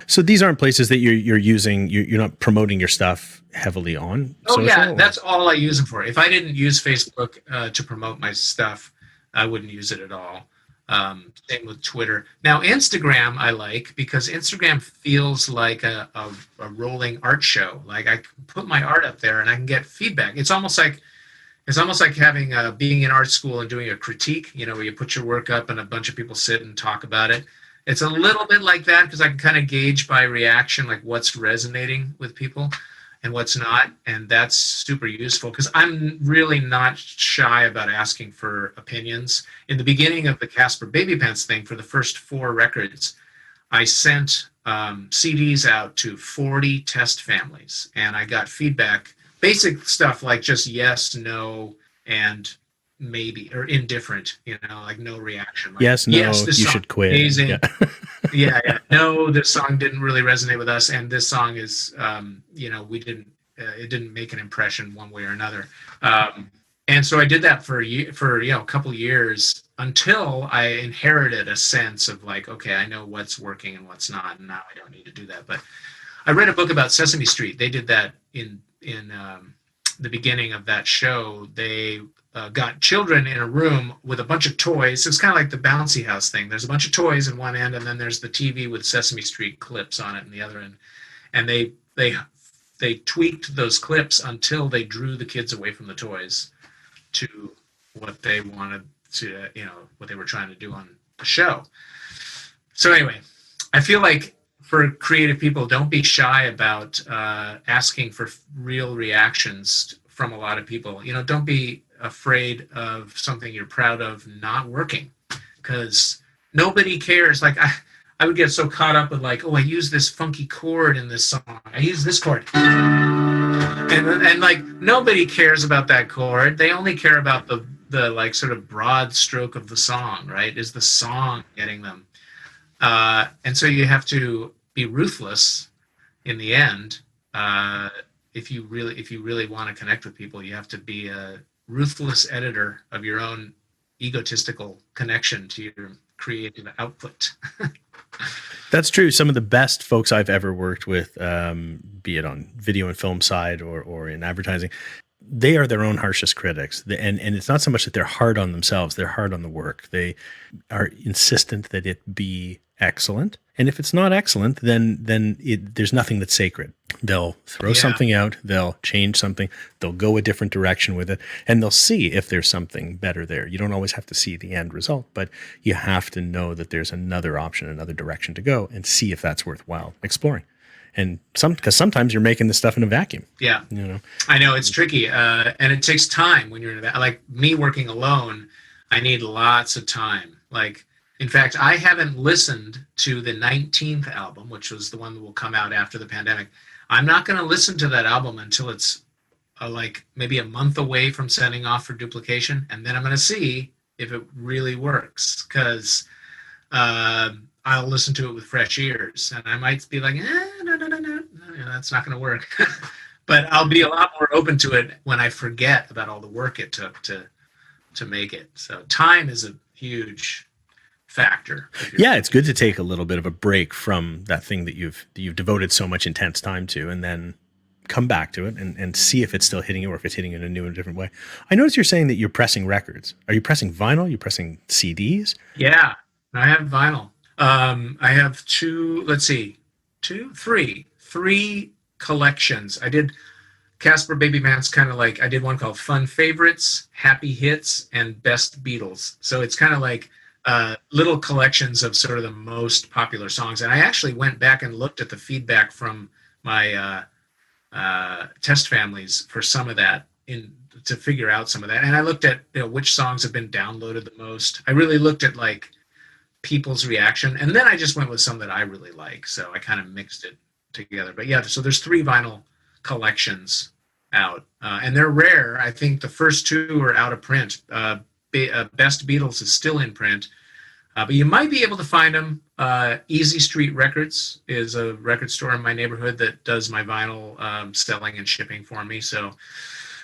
So these aren't places that you're using. You're not promoting your stuff heavily on. Oh yeah, that's all I use them for. If I didn't use Facebook to promote my stuff, I wouldn't use it at all. Same with Twitter. Now Instagram I like because Instagram feels like a rolling art show. Like I can put my art up there and I can get feedback. It's almost like having being in art school and doing a critique. Where you put your work up and a bunch of people sit and talk about it. It's a little bit like that because I can kind of gauge by reaction, like what's resonating with people and what's not. And that's super useful because I'm really not shy about asking for opinions. In the beginning of the Casper Baby Pants thing, for the first 4 records, I sent CDs out to 40 test families and I got feedback, basic stuff like just yes, no, and maybe, or indifferent, like no reaction. Like, yes, no, yes, you should quit. Amazing. Yeah. No, this song didn't really resonate with us, and this song is, it didn't make an impression one way or another. And so I did that for a couple years until I inherited a sense of like, okay, I know what's working and what's not, and now I don't need to do that. But I read a book about Sesame Street. They did that in the beginning of that show. They got children in a room with a bunch of toys. It's kind of like the bouncy house thing. There's a bunch of toys in one end, and then there's the TV with Sesame Street clips on it in the other end. And they tweaked those clips until they drew the kids away from the toys to what they wanted to, what they were trying to do on the show. So anyway, I feel like for creative people, don't be shy about asking for real reactions from a lot of people. Don't be afraid of something you're proud of not working, because nobody cares. Like I would get so caught up with like, oh, I use this funky chord in this song. I use this chord. And like nobody cares about that chord. They only care about the like sort of broad stroke of the song, right? Is the song getting them? And so you have to be ruthless in the end. If you really want to connect with people, you have to be a ruthless editor of your own egotistical connection to your creative output. That's true. Some of the best folks I've ever worked with, be it on video and film side or in advertising, they are their own harshest critics. And it's not so much that they're hard on themselves, they're hard on the work. They are insistent that it be excellent. And if it's not excellent, then there's nothing that's sacred. They'll throw something out, they'll change something, they'll go a different direction with it, and they'll see if there's something better there. You don't always have to see the end result, but you have to know that there's another option, another direction to go, and see if that's worthwhile exploring. And because sometimes you're making this stuff in a vacuum. Yeah, I know it's tricky, and it takes time when you're in a like me working alone. I need lots of time. Like, in fact, I haven't listened to the 19th album, which was the one that will come out after the pandemic. I'm not going to listen to that album until it's like maybe a month away from sending off for duplication, and then I'm going to see if it really works, because I'll listen to it with fresh ears, and I might be like, no, that's not going to work. But I'll be a lot more open to it when I forget about all the work it took to make it. So time is a huge factor. Yeah, it's good to take a little bit of a break from that thing that you've devoted so much intense time to, and then come back to it and see if it's still hitting you or if it's hitting you in a new and different way. I notice you're saying that you're pressing records. Are you pressing vinyl? Are you pressing CDs? Yeah, I have vinyl. I have three collections. I did Casper Baby Pants, kind of like, I did one called Fun Favorites, Happy Hits, and Best Beatles. So it's kind of like little collections of sort of the most popular songs. And I actually went back and looked at the feedback from my test families for some of that to figure out some of that. And I looked at which songs have been downloaded the most. I really looked at like people's reaction, and then I just went with some that I really like. So I kind of mixed it together. But yeah, so there's 3 vinyl collections out, and they're rare. I think the first 2 are out of print. Best Beatles is still in print, but you might be able to find them. Easy Street Records is a record store in my neighborhood that does my vinyl selling and shipping for me. So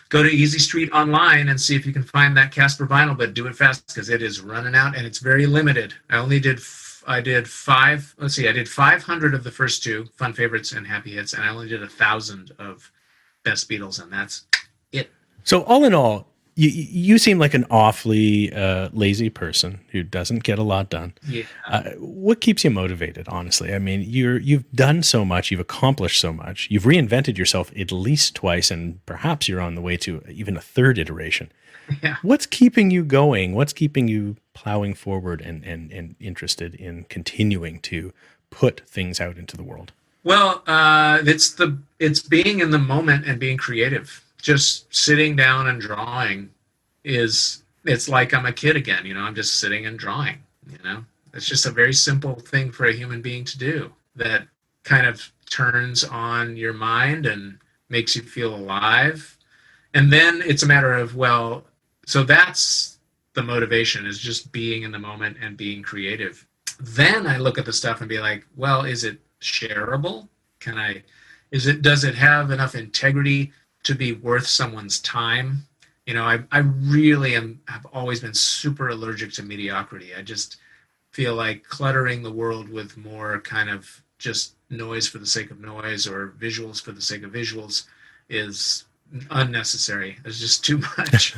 go to Easy Street online and see if you can find that Casper vinyl, but do it fast because it is running out and it's very limited. I did 500 of the first 2, Fun Favorites and Happy Hits, and I only did 1,000 of Best Beatles, and that's it. So all in all, you seem like an awfully lazy person who doesn't get a lot done. Yeah. What keeps you motivated, honestly? I mean, you've done so much, you've accomplished so much, you've reinvented yourself at least twice, and perhaps you're on the way to even a 3rd iteration. Yeah. What's keeping you going? What's keeping you plowing forward and interested in continuing to put things out into the world? Well, it's being in the moment and being creative. Just sitting down and drawing it's like I'm a kid again. I'm just sitting and drawing. It's just a very simple thing for a human being to do that kind of turns on your mind and makes you feel alive. And then it's a matter of, so that's the motivation, is just being in the moment and being creative. Then I look at the stuff and be like, well, is it shareable? Does it have enough integrity to be worth someone's time? I really have always been super allergic to mediocrity. I just feel like cluttering the world with more kind of just noise for the sake of noise or visuals for the sake of visuals is unnecessary. There's just too much.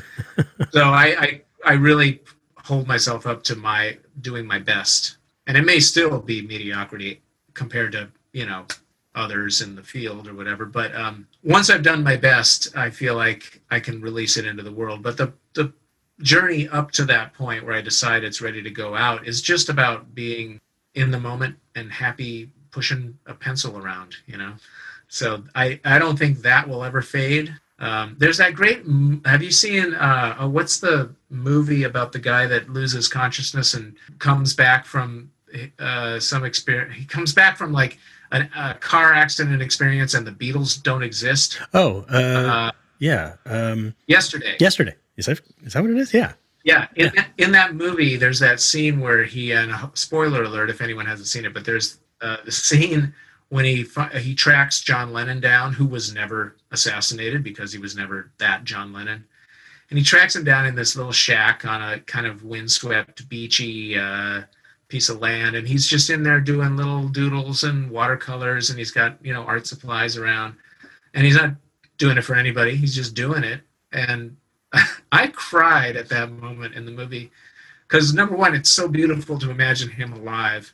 So I really hold myself up to doing my best. And it may still be mediocrity compared to, others in the field or whatever. But once I've done my best, I feel like I can release it into the world. But the journey up to that point where I decide it's ready to go out is just about being in the moment and happy pushing a pencil around, So I don't think that will ever fade. There's that great, have you seen, what's the movie about the guy that loses consciousness and comes back from some experience? He comes back from like a car accident experience and the Beatles don't exist. Yeah. Yesterday. Is that what it is? Yeah. Yeah. In that movie, there's that scene where and spoiler alert if anyone hasn't seen it, but there's the scene when he tracks John Lennon down, who was never assassinated because he was never that John Lennon. And he tracks him down in this little shack on a kind of windswept, beachy piece of land. And he's just in there doing little doodles and watercolors. And he's got, art supplies around. And he's not doing it for anybody. He's just doing it. And I cried at that moment in the movie because, number one, it's so beautiful to imagine him alive.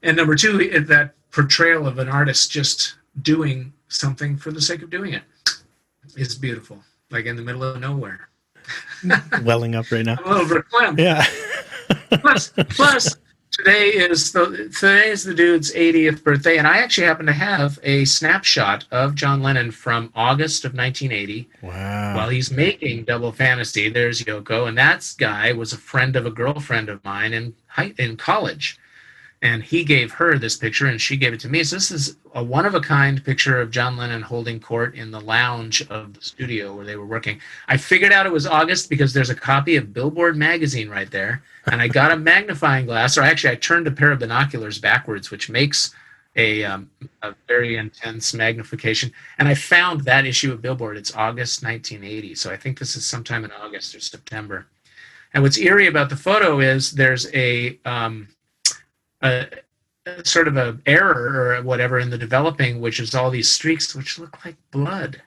And number two, that portrayal of an artist just doing something for the sake of doing it is beautiful, like in the middle of nowhere. Welling up right now. I'm a little verklempt. Yeah. plus, today is the dude's 80th birthday, and I actually happen to have a snapshot of John Lennon from August of 1980. Wow. While he's making Double Fantasy, there's Yoko, and that guy was a friend of a girlfriend of mine in college. And he gave her this picture, and she gave it to me. So this is a one-of-a-kind picture of John Lennon holding court in the lounge of the studio where they were working. I figured out it was August because there's a copy of Billboard magazine right there. And I got a magnifying glass, or actually I turned a pair of binoculars backwards, which makes a very intense magnification. And I found that issue of Billboard. It's August 1980. So I think this is sometime in August or September. And what's eerie about the photo is there's a sort of a error or whatever in the developing, which is all these streaks which look like blood.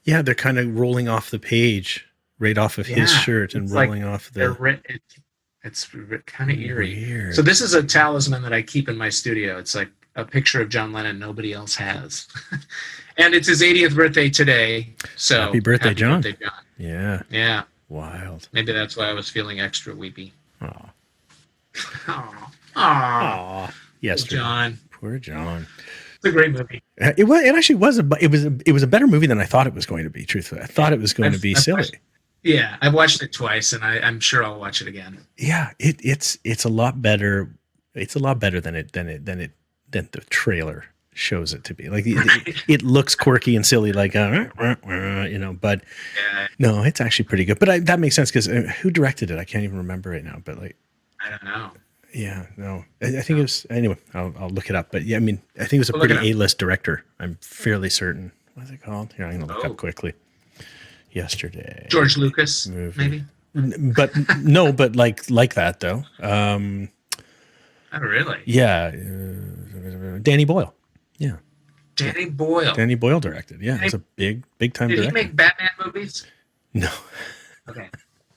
Yeah, they're kind of rolling off the page, right off of his shirt and rolling off the. It's kind of eerie. Weird. So this is a talisman that I keep in my studio. It's like a picture of John Lennon nobody else has. And it's his 80th birthday today. So happy birthday, John. Birthday, John. Yeah. Yeah. Wild. Maybe that's why I was feeling extra weepy. Aw. Aw. Aw. Yes, John. Poor John. It's a great movie. It actually was it was a better movie than I thought it was going to be. Truthfully, I thought it was going to be silly. I've watched it twice, and I'm sure I'll watch it again. Yeah, it's a lot better. It's a lot better than the trailer shows it to be. Like it looks quirky and silly, like But no, it's actually pretty good. But that makes sense because who directed it? I can't even remember right now. But I don't know. Yeah, no. I think it was anyway. I'll look it up. But yeah, I mean, I think it was a pretty A-list director. I'm fairly certain. What's it called? Here, I'm gonna look up quickly. Yesterday, George Lucas, maybe. But no, but like that though. Oh, really? Yeah, Danny Boyle. Yeah, Danny Boyle. Danny Boyle directed. Yeah, it's a big time director. Did he make Batman movies? No. Okay,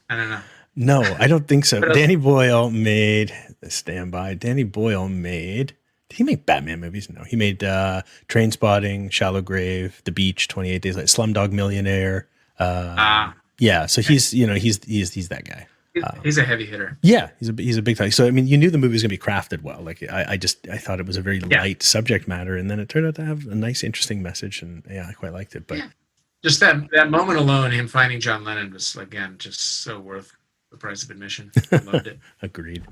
I don't know. No, I don't think so. Danny Boyle made Stand By. Danny Boyle made. Did he make Batman movies? No, he made Trainspotting, Shallow Grave, The Beach, 28 Days Later, Slumdog Millionaire. Yeah, so he's that guy. He's a heavy hitter. Yeah, he's a big time. So I mean, you knew the movie was going to be crafted well. Like I thought it was a very light subject matter, and then it turned out to have a nice, interesting message, and I quite liked it. But just that moment alone, him finding John Lennon was again just so worth the price of admission. I loved it. Agreed.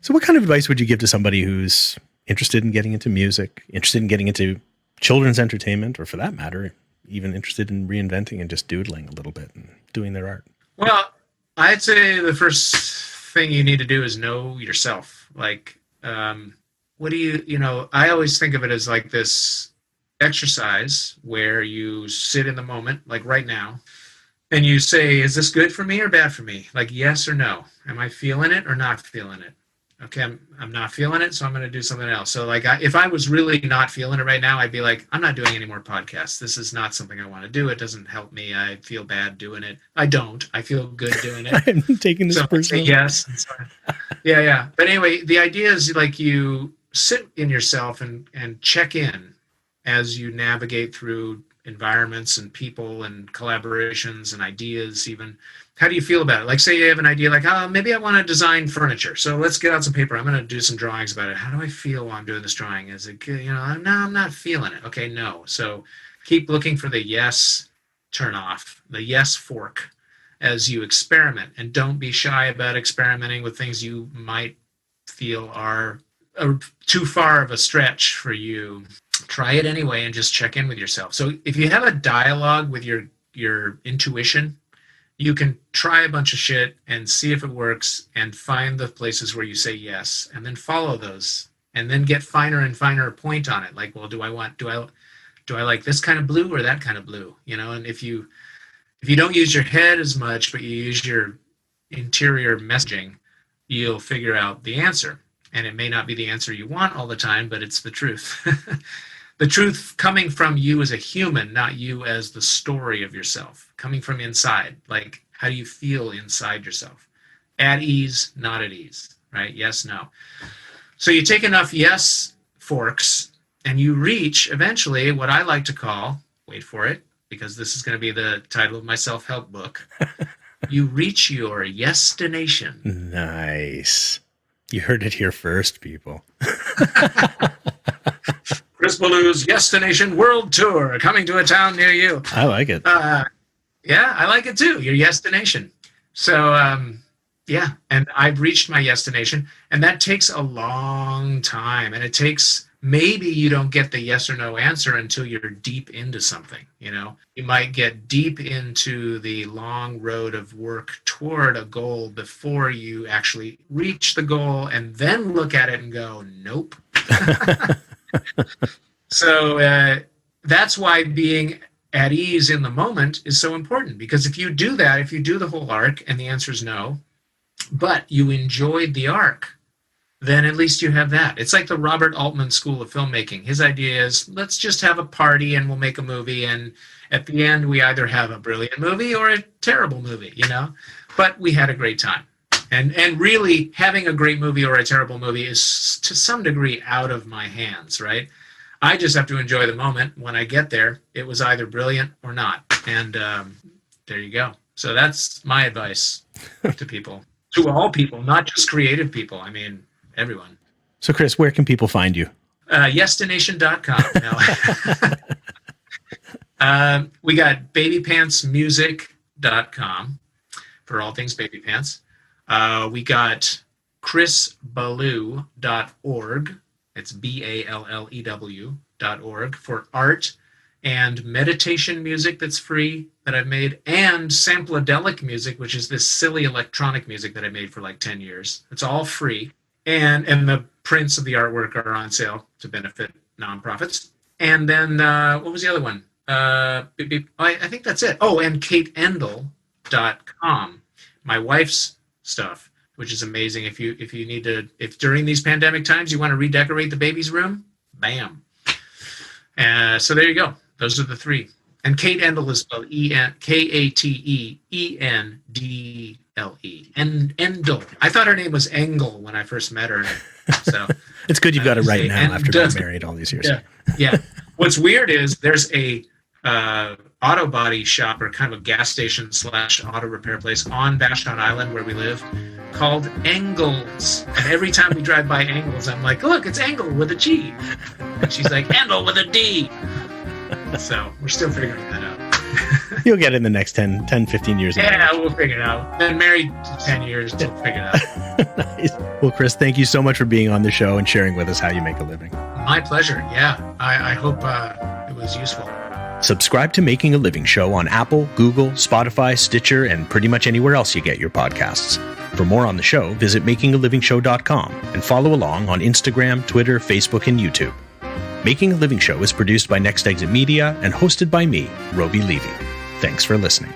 So what kind of advice would you give to somebody who's interested in getting into music, interested in getting into children's entertainment, or for that matter, even interested in reinventing and just doodling a little bit and doing their art? Well, I'd say the first thing you need to do is know yourself. Like, what do I always think of it as like this exercise where you sit in the moment, like right now, and you say, is this good for me or bad for me? Like, yes or no. Am I feeling it or not feeling it? Okay, I'm not feeling it, so I'm going to do something else. So like if I was really not feeling it right now, I'd be like, I'm not doing any more podcasts. This is not something I want to do. It doesn't help me. I feel bad doing it. I don't. I feel good doing it. I'm taking this personally. Yes. Yeah. But anyway, the idea is like you sit in yourself and check in as you navigate through environments and people and collaborations and ideas even. How do you feel about it? Like, say you have an idea like, maybe I want to design furniture. So let's get out some paper. I'm going to do some drawings about it. How do I feel while I'm doing this drawing? Is it good? No, I'm not feeling it. Okay, no. So keep looking for the yes turn off, the yes fork as you experiment. And don't be shy about experimenting with things you might feel are too far of a stretch for you. Try it anyway and just check in with yourself. So if you have a dialogue with your intuition, you can try a bunch of shit and see if it works and find the places where you say yes and then follow those and then get finer and finer point on it. Like, well, do I like this kind of blue or that kind of blue? And if you don't use your head as much, but you use your interior messaging, you'll figure out the answer. And it may not be the answer you want all the time, but it's the truth. The truth coming from you as a human, not you as the story of yourself, coming from inside. Like, how do you feel inside yourself? At ease, not at ease, right? Yes, no. So you take enough yes forks and you reach eventually what I like to call, wait for it, because this is going to be the title of my self-help book. You reach your yes-destination. Nice. You heard it here first, people. Chris Ballew's Yes-Destination World Tour coming to a town near you. I like it. Yeah, I like it too. Your yes-destination. So, and I've reached my yes-destination, and that takes a long time. And it takes, maybe you don't get the yes or no answer until you're deep into something. You might get deep into the long road of work toward a goal before you actually reach the goal and then look at it and go, nope. So that's why being at ease in the moment is so important, because if you do that, if you do the whole arc and the answer is no, but you enjoyed the arc, then at least you have that. It's like the Robert Altman School of Filmmaking. His idea is, let's just have a party and we'll make a movie, and at the end we either have a brilliant movie or a terrible movie, you know? But we had a great time. And really, having a great movie or a terrible movie is to some degree out of my hands, right? I just have to enjoy the moment. When I get there, it was either brilliant or not. And there you go. So that's my advice to people, to all people, not just creative people. I mean, everyone. So, Chris, where can people find you? Yestination.com. No. We got babypantsmusic.com for all things baby pants. We got chrisballew.org. It's BALLEW.org for art and meditation music that's free that I've made, and Sampledelic music, which is this silly electronic music that I made for like 10 years. It's all free. And the prints of the artwork are on sale to benefit nonprofits. And then what was the other one? I think that's it. Oh, and kateendel.com, my wife's stuff, which is amazing. If you need to, if during these pandemic times you want to redecorate the baby's room, bam. So there you go. Those are the three. And Kate Endel is spelled Kateendle. And Endel. I thought her name was Engel when I first met her. So it's good you've got it right now after being married all these years. Yeah. What's weird is there's a auto body shop, or kind of a gas station / auto repair place on Vashon Island where we live, called Engels. And every time we drive by Engels, I'm like, look, it's Engel with a G. And she's like, Engel with a D. So we're still figuring that out. You'll get it in the next 10, 15 years. Yeah, we'll figure it out. Been married to 10 years, we'll figure it out. Nice. Well, Chris, thank you so much for being on the show and sharing with us how you make a living. My pleasure. Yeah, I hope it was useful. Subscribe to Making a Living Show on Apple, Google, Spotify, Stitcher, and pretty much anywhere else you get your podcasts. For more on the show, visit makingalivingshow.com and follow along on Instagram, Twitter, Facebook, and YouTube. Making a Living Show is produced by Next Exit Media and hosted by me, Roby Levy. Thanks for listening.